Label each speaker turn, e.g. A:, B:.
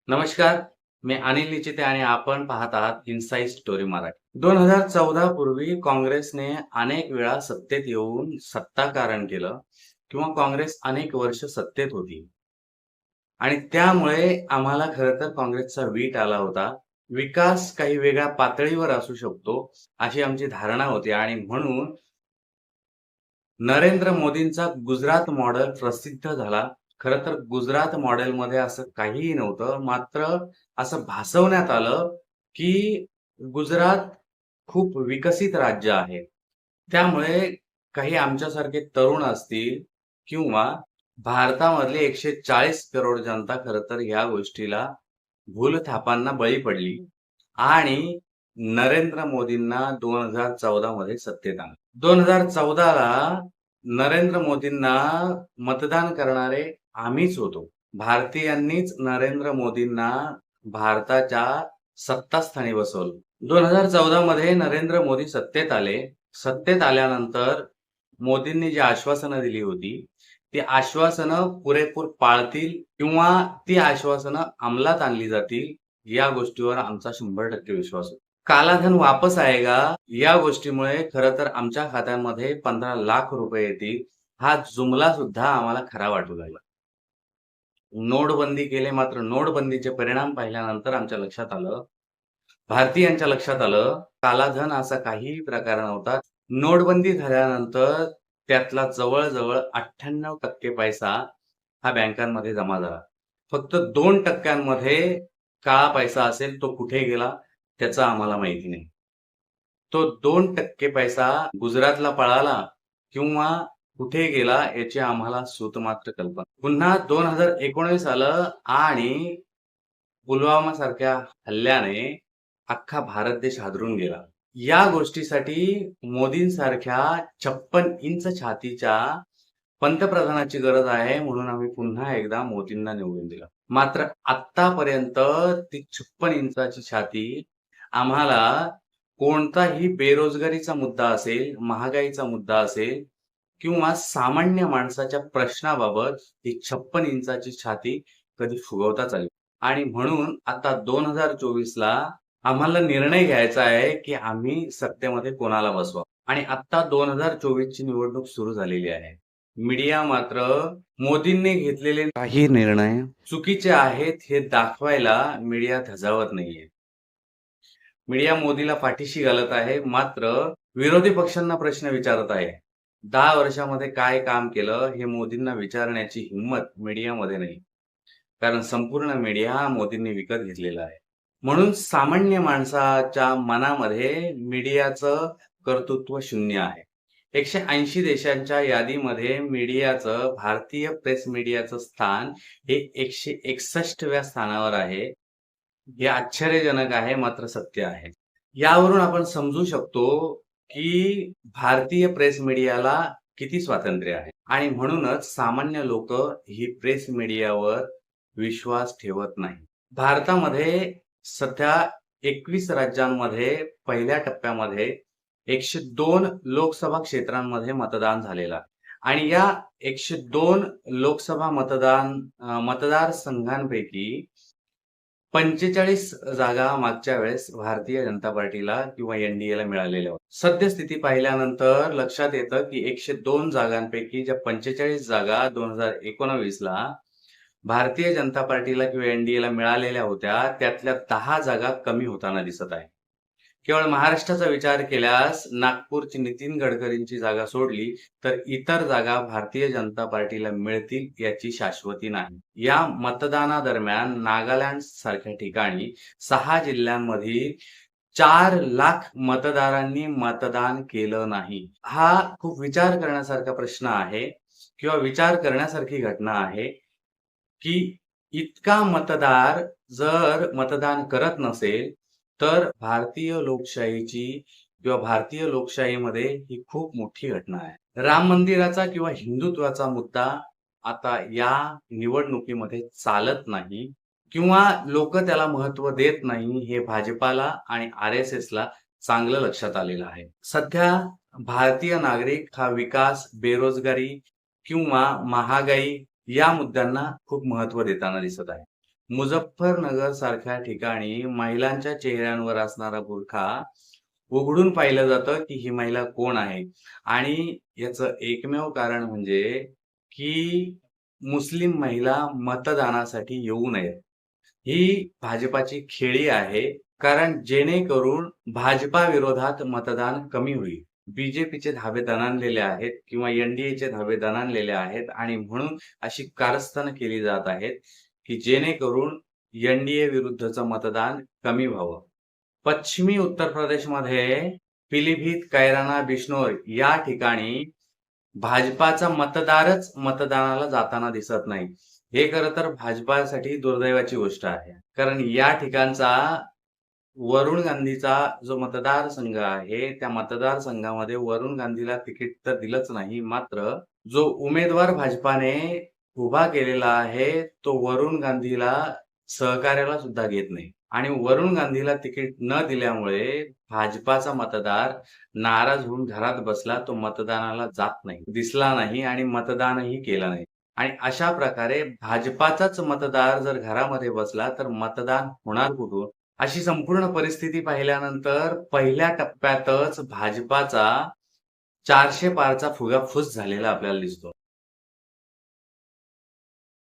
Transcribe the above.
A: नमस्कार, मी अनिल निचिते आणि आपण पाहत आहात इनसाइड स्टोरी मराठी. 2014 पूर्वी काँग्रेसने अनेक वेळा सत्तेत येऊन सत्ताकारण केलं किंवा काँग्रेस अनेक वर्ष सत्तेत होती आणि त्यामुळे आम्हाला खरं तर काँग्रेसचा वीट आला होता. विकास काही वेगळ्या पातळीवर असू शकतो, अशी आमची धारणा होती आणि म्हणून नरेंद्र मोदींचा गुजरात मॉडेल प्रसिद्ध झाला. खरं तर गुजरात मॉडेलमध्ये असं काहीही नव्हतं. मात्र असं भासवण्यात आलं, की गुजरात खूप विकसित राज्य आहे. त्यामुळे काही आमच्यासारखे तरुण असतील किंवा भारतामधली 140 करोड जनता खरं तर ह्या गोष्टीला भूलथापांना बळी पडली आणि नरेंद्र मोदींना 2014 मध्ये सत्तेत आणलं. 2014ला नरेंद्र मोदींना मतदान करणारे आम्हीच होतो. भारतीयांनीच नरेंद्र मोदींना भारताच्या सत्तास्थानी बसवलं. 2014 मध्ये नरेंद्र मोदी सत्तेत आले. सत्तेत आल्यानंतर मोदींनी जी आश्वासनं दिली होती, ती आश्वासनं पुरेपूर पाळतील किंवा ती आश्वासनं अंमलात आणली जातील, या गोष्टीवर आमचा 100% विश्वास होता. कालाधन वापस आएगा या गोष्टीमुळे खरं तर आमच्या खात्यांमध्ये 15 लाख रुपये येतील, हा जुमला सुद्धा आम्हाला खरा वाटू लागला. नोटबंदी केली, मात्र नोटबंदीचे परिणाम पाहिल्यानंतर आमच्या लक्षात आलं, भारतीयांच्या लक्षात आलं, कालाधन असा काहीही प्रकार नव्हता. नोटबंदी झाल्यानंतर त्यातला जवळ-जवळ 98% पैसा हा बँकांमध्ये जमा झाला. फक्त 2% काळा पैसा असेल, तो कुठे गेला त्याचं आम्हाला माहिती नाही. तो 2% पैसा गुजरातला पळाला किंवा कुठे गेला याची आम्हाला सूतमात्र कल्पना. पुन्हा 2019 आलं आणि पुलवामासारख्या हल्ल्याने अख्खा भारत देश हादरून गेला. या गोष्टीसाठी मोदींसारख्या 56 इंच छातीच्या पंतप्रधानाची गरज आहे म्हणून आम्ही पुन्हा एकदा मोदींना निवडून दिलं. मात्र आत्तापर्यंत ती 56 इंचाची छाती आम्हाला कोणताही बेरोजगारीचा मुद्दा असेल, महागाईचा मुद्दा असेल किंवा सामान्य माणसाच्या प्रश्नाबाबत ही 56 इंचाची छाती कधी फुगवताच आली. आणि म्हणून आता 2024ला आम्हाला निर्णय घ्यायचा आहे, की आम्ही सत्तेमध्ये कोणाला बसवावं आणि आता 2024 ची निवडणूक सुरू झालेली आहे. मीडिया मात्र मोदींनी घेतलेले काही निर्णय चुकीचे आहेत हे दाखवायला मीडिया धजावत नाहीये. मीडिया मोदीला पाठीशी घालत आहे, मात्र विरोधी पक्षांना प्रश्न विचारत आहे. 10 वर्षामध्ये काय काम केलं हे मोदींना विचारण्याची हिंमत मीडियामध्ये नाही. कारण संपूर्ण मीडिया हा मोदींनी विकत घेतलेला आहे. म्हणून सामान्य माणसाच्या मनामध्ये मीडियाचं कर्तृत्व शून्य आहे. 180 देशांच्या यादीमध्ये मीडियाचं, भारतीय प्रेस मीडियाचं स्थान हे 161व्या स्थानावर आहे. हे आश्चर्यजनक आहे, मात्र सत्य आहे. यावरून आपण समजू शकतो, की भारतीय प्रेस मीडियाला किती स्वातंत्र्य आहे आणि म्हणूनच सामान्य लोकं ही प्रेस मीडियावर विश्वास ठेवत नाही. भारतामध्ये सध्या 21 राज्यांमध्ये पहिल्या टप्प्यामध्ये 102 लोकसभा क्षेत्रांमध्ये मतदान झालेलं आहे आणि या 102 लोकसभा मतदारसंघांपैकी 45 जागा मागच्या वेळेस भारतीय जनता पार्टीला किंवा एनडीएला मिळालेल्या होत्या. सद्यस्थिती पाहिल्यानंतर लक्षात येतं, की 102 जागांपैकी ज्या 45 जागा 2019ला भारतीय जनता पार्टीला किंवा एनडीएला मिळालेल्या होत्या, त्यातल्या 10 जागा कमी होताना दिसत आहे. केवळ महाराष्ट्राचा विचार केल्यास नागपूरची नितीन गडकरींची जागा सोडली तर इतर जागा भारतीय जनता पार्टीला मिळतील याची शाश्वती नाही. या मतदानादरम्यान नागालँड सारख्या ठिकाणी 6 जिल्ह्यांमधील 4 लाख मतदारांनी मतदान केलं नाही. हा खूप विचार करण्यासारखा प्रश्न आहे किंवा विचार करण्यासारखी घटना आहे, की इतका मतदार जर मतदान करत नसेल, तर भारतीय लोकशाहीची किंवा भारतीय लोकशाहीमध्ये ही खूप मोठी घटना आहे. राम मंदिराचा किंवा हिंदुत्वाचा मुद्दा आता या निवडणुकीमध्ये चालत नाही किंवा लोकं त्याला महत्त्व देत नाही, हे भाजपाला आणि आर-एस-एसला चांगलं लक्षात आलेलं आहे. सध्या भारतीय नागरिक हा विकास, बेरोजगारी किंवा महागाई या मुद्द्यांना खूप महत्त्व देताना दिसत आहे. मुझफ्फरनगर सारख्या ठिकाणी महिलांच्या चेहऱ्यांवर असणारा बुरखा उघडून पाहिलं जातं, की ही महिला कोण आहे? आणि याचं एकमेव कारण म्हणजे, की मुस्लिम महिला मतदानासाठी येऊ नयेत. ही भाजपाची खेळी आहे. कारण जेणेकरून भाजपाविरोधात मतदान कमी होईल. बी-जे-पीचे धाबे दणाणलेले आहेत किंवा एन-डी-एचे धाबे दणाणलेले आहेत आणि म्हणून अशी कारस्थानं केली जात आहेत, की जेणेकरून एन-डी-ए विरुद्धचं मतदान कमी व्हावं. पश्चिमी उत्तर प्रदेशमध्ये पिलीभीत, कैराना, बिश्नोर या ठिकाणी भाजपाचा मतदारच मतदानाला जाताना दिसत नाही. हे खरं तर भाजपासाठी दुर्दैवाची गोष्ट आहे. कारण या ठिकाणचा वरुण गांधीचा जो मतदारसंघ आहे, त्या मतदारसंघामध्ये वरुण गांधीला तिकीट तर दिलंच नाही. मात्र जो उमेदवार भाजपाने उभा केलेला आहे, तो वरुण गांधीला सहकार्याला सुद्धा घेत नाही. आणि वरुण गांधीला तिकीट न दिल्यामुळे भाजपाचा मतदार नाराज होऊन घरात बसला. तो मतदानाला जात नाही, दिसला नाही आणि मतदानही केलं नाही. आणि अशा प्रकारे भाजपाचाच मतदार जर घरामध्ये बसला, तर मतदान होणार कुठून? अशी संपूर्ण परिस्थिती पाहिल्यानंतर पहिल्या टप्प्यातच भाजपाचा 400 पारचा फुगा फूस झालेला आपल्याला दिसतो.